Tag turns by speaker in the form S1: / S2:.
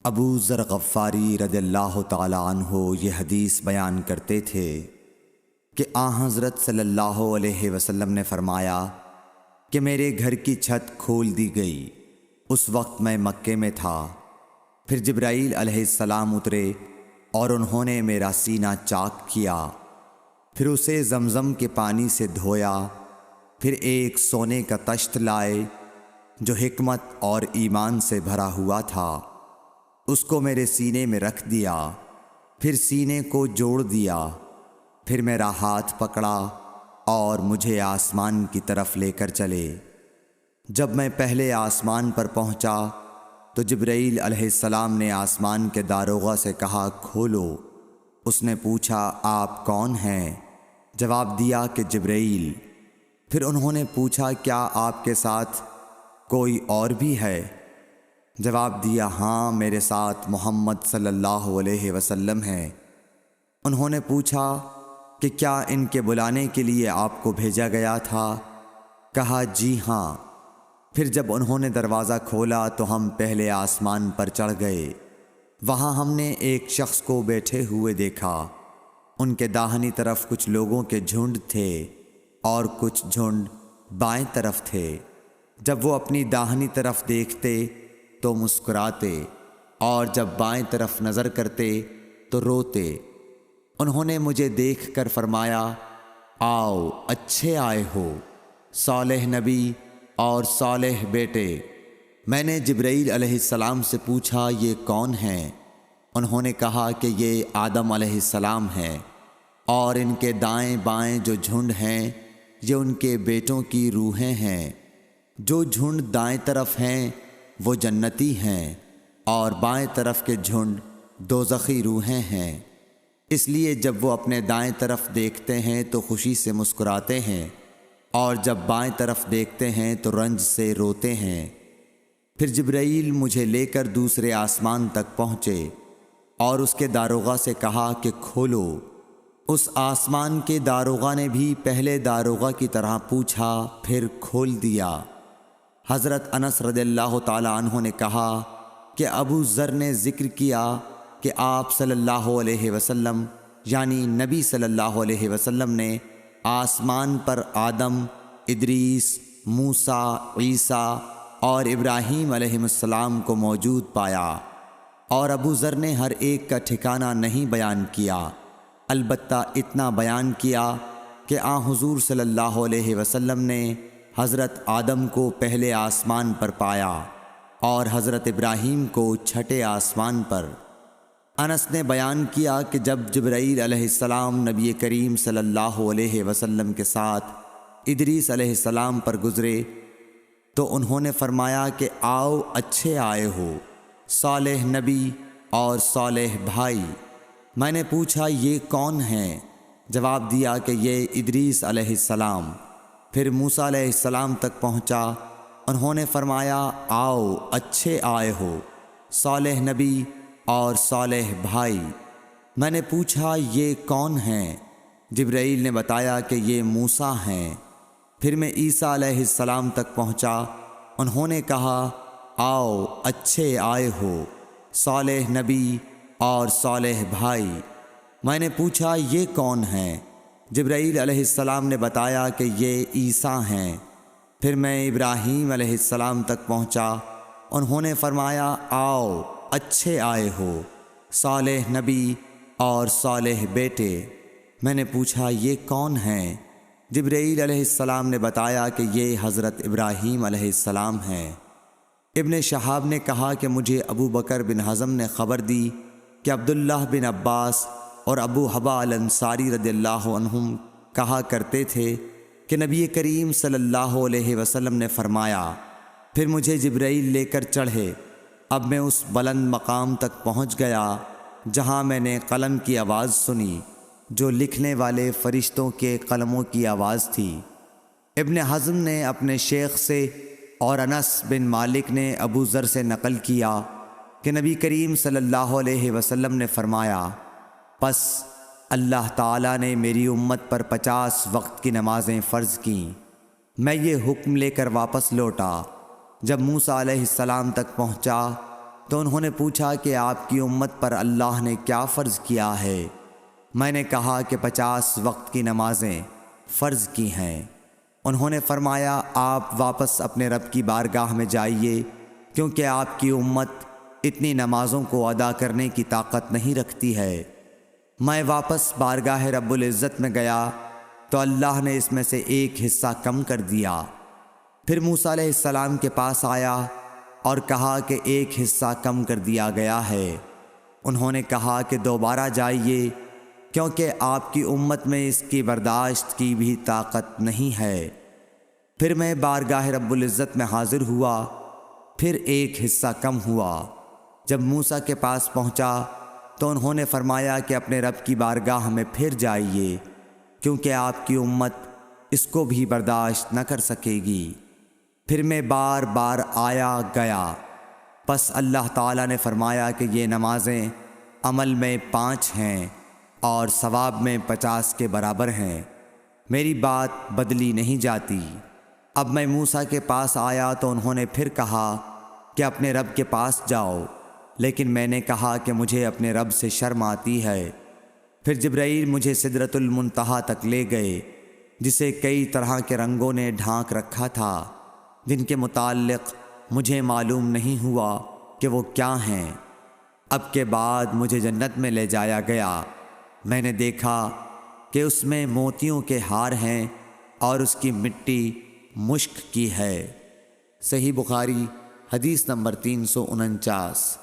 S1: ابو ذر غفاری رضی اللہ تعالی عنہ یہ حدیث بیان کرتے تھے کہ حضرت صلی اللہ علیہ وسلم نے فرمایا کہ میرے گھر کی چھت کھول دی گئی۔ اس وقت میں مکے میں تھا۔ پھر جبرائیل علیہ السلام اترے اور انہوں نے میرا سینہ چاک کیا، پھر اسے زمزم کے پانی سے دھویا، پھر ایک سونے کا طشت لائے جو حکمت اور ایمان سے بھرا ہوا تھا، اس کو میرے سینے میں رکھ دیا، پھر سینے کو جوڑ دیا، پھر میرا ہاتھ پکڑا اور مجھے آسمان کی طرف لے کر چلے۔ جب میں پہلے آسمان پر پہنچا تو جبرائیل علیہ السلام نے آسمان کے داروغہ سے کہا کھولو۔ اس نے پوچھا آپ کون ہیں؟ جواب دیا کہ جبرائیل۔ پھر انہوں نے پوچھا کیا آپ کے ساتھ کوئی اور بھی ہے؟ جواب دیا ہاں، میرے ساتھ محمد صلی اللہ علیہ وسلم ہے۔ انہوں نے پوچھا کہ کیا ان کے بلانے کے لیے آپ کو بھیجا گیا تھا؟ کہا جی ہاں۔ پھر جب انہوں نے دروازہ کھولا تو ہم پہلے آسمان پر چڑھ گئے۔ وہاں ہم نے ایک شخص کو بیٹھے ہوئے دیکھا۔ ان کے داہنی طرف کچھ لوگوں کے جھنڈ تھے اور کچھ جھنڈ بائیں طرف تھے۔ جب وہ اپنی داہنی طرف دیکھتے تو مسکراتے اور جب بائیں طرف نظر کرتے تو روتے۔ انہوں نے مجھے دیکھ کر فرمایا آؤ اچھے آئے ہو، صالح نبی اور صالح بیٹے۔ میں نے جبرائیل علیہ السلام سے پوچھا یہ کون ہیں؟ انہوں نے کہا کہ یہ آدم علیہ السلام ہیں، اور ان کے دائیں بائیں جو جھنڈ ہیں یہ ان کے بیٹوں کی روحیں ہیں۔ جو جھنڈ دائیں طرف ہیں وہ جنتی ہیں، اور بائیں طرف کے جھنڈ دوزخی روحیں ہیں۔ اس لیے جب وہ اپنے دائیں طرف دیکھتے ہیں تو خوشی سے مسکراتے ہیں، اور جب بائیں طرف دیکھتے ہیں تو رنج سے روتے ہیں۔ پھر جبرائیل مجھے لے کر دوسرے آسمان تک پہنچے اور اس کے داروغہ سے کہا کہ کھولو۔ اس آسمان کے داروغہ نے بھی پہلے داروغہ کی طرح پوچھا، پھر کھول دیا۔ حضرت انس رضی اللہ تعالی عنہ نے کہا کہ ابو ذر نے ذکر کیا کہ آپ صلی اللہ علیہ وسلم یعنی نبی صلی اللہ علیہ وسلم نے آسمان پر آدم، ادریس، موسیٰ، عیسیٰ اور ابراہیم علیہ السلام کو موجود پایا، اور ابو ذر نے ہر ایک کا ٹھکانہ نہیں بیان کیا، البتہ اتنا بیان کیا کہ حضور صلی اللہ علیہ وسلم نے حضرت آدم کو پہلے آسمان پر پایا اور حضرت ابراہیم کو چھٹے آسمان پر۔ انس نے بیان کیا کہ جب جبرائیل علیہ السلام نبی کریم صلی اللہ علیہ وسلم کے ساتھ ادریس علیہ السلام پر گزرے تو انہوں نے فرمایا کہ آؤ اچھے آئے ہو، صالح نبی اور صالح بھائی۔ میں نے پوچھا یہ کون ہیں؟ جواب دیا کہ یہ ادریس علیہ السلام۔ پھر موسیٰ علیہ السلام تک پہنچا۔ انہوں نے فرمایا آؤ اچھے آئے ہو، صالح نبی اور صالح بھائی۔ میں نے پوچھا یہ کون ہیں؟ جبرائیل نے بتایا کہ یہ موسیٰ ہیں۔ پھر میں عیسیٰ علیہ السلام تک پہنچا۔ انہوں نے کہا آؤ اچھے آئے ہو، صالح نبی اور صالح بھائی۔ میں نے پوچھا یہ کون ہیں؟ جبرائیل علیہ السلام نے بتایا کہ یہ عیسیٰ ہیں۔ پھر میں ابراہیم علیہ السلام تک پہنچا۔ انہوں نے فرمایا آؤ اچھے آئے ہو، صالح نبی اور صالح بیٹے۔ میں نے پوچھا یہ کون ہیں؟ جبرائیل علیہ السلام نے بتایا کہ یہ حضرت ابراہیم علیہ السلام ہیں۔ ابن شہاب نے کہا کہ مجھے ابو بکر بن حزم نے خبر دی کہ عبداللہ بن عباس اور ابو حبا الانصاری رضی اللہ عنہم کہا کرتے تھے کہ نبی کریم صلی اللہ علیہ وسلم نے فرمایا، پھر مجھے جبرائیل لے کر چڑھے۔ اب میں اس بلند مقام تک پہنچ گیا جہاں میں نے قلم کی آواز سنی جو لکھنے والے فرشتوں کے قلموں کی آواز تھی۔ ابن حزم نے اپنے شیخ سے اور انس بن مالک نے ابو ذر سے نقل کیا کہ نبی کریم صلی اللہ علیہ وسلم نے فرمایا، پس اللہ تعالیٰ نے میری امت پر 50 وقت کی نمازیں فرض کیں۔ میں یہ حکم لے کر واپس لوٹا۔ جب موسیٰ علیہ السلام تک پہنچا تو انہوں نے پوچھا کہ آپ کی امت پر اللہ نے کیا فرض کیا ہے؟ میں نے کہا کہ 50 وقت کی نمازیں فرض کی ہیں۔ انہوں نے فرمایا آپ واپس اپنے رب کی بارگاہ میں جائیے، کیونکہ آپ کی امت اتنی نمازوں کو ادا کرنے کی طاقت نہیں رکھتی ہے۔ میں واپس بارگاہ رب العزت میں گیا تو اللہ نے اس میں سے ایک حصہ کم کر دیا۔ پھر موسیٰ علیہ السلام کے پاس آیا اور کہا کہ ایک حصہ کم کر دیا گیا ہے۔ انہوں نے کہا کہ دوبارہ جائیے، کیونکہ آپ کی امت میں اس کی برداشت کی بھی طاقت نہیں ہے۔ پھر میں بارگاہ رب العزت میں حاضر ہوا، پھر ایک حصہ کم ہوا۔ جب موسیٰ کے پاس پہنچا تو انہوں نے فرمایا کہ اپنے رب کی بارگاہ میں پھر جائیے، کیونکہ آپ کی امت اس کو بھی برداشت نہ کر سکے گی۔ پھر میں بار بار آیا گیا، پس اللہ تعالیٰ نے فرمایا کہ یہ نمازیں عمل میں 5 ہیں اور ثواب میں 50 کے برابر ہیں، میری بات بدلی نہیں جاتی۔ اب میں موسیٰ کے پاس آیا تو انہوں نے پھر کہا کہ اپنے رب کے پاس جاؤ، لیکن میں نے کہا کہ مجھے اپنے رب سے شرم آتی ہے۔ پھر جبرائیل مجھے سدرۃ المنتہا تک لے گئے، جسے کئی طرح کے رنگوں نے ڈھانک رکھا تھا، جن کے متعلق مجھے معلوم نہیں ہوا کہ وہ کیا ہیں۔ اب کے بعد مجھے جنت میں لے جایا گیا۔ میں نے دیکھا کہ اس میں موتیوں کے ہار ہیں اور اس کی مٹی مشک کی ہے۔ صحیح بخاری حدیث نمبر 349۔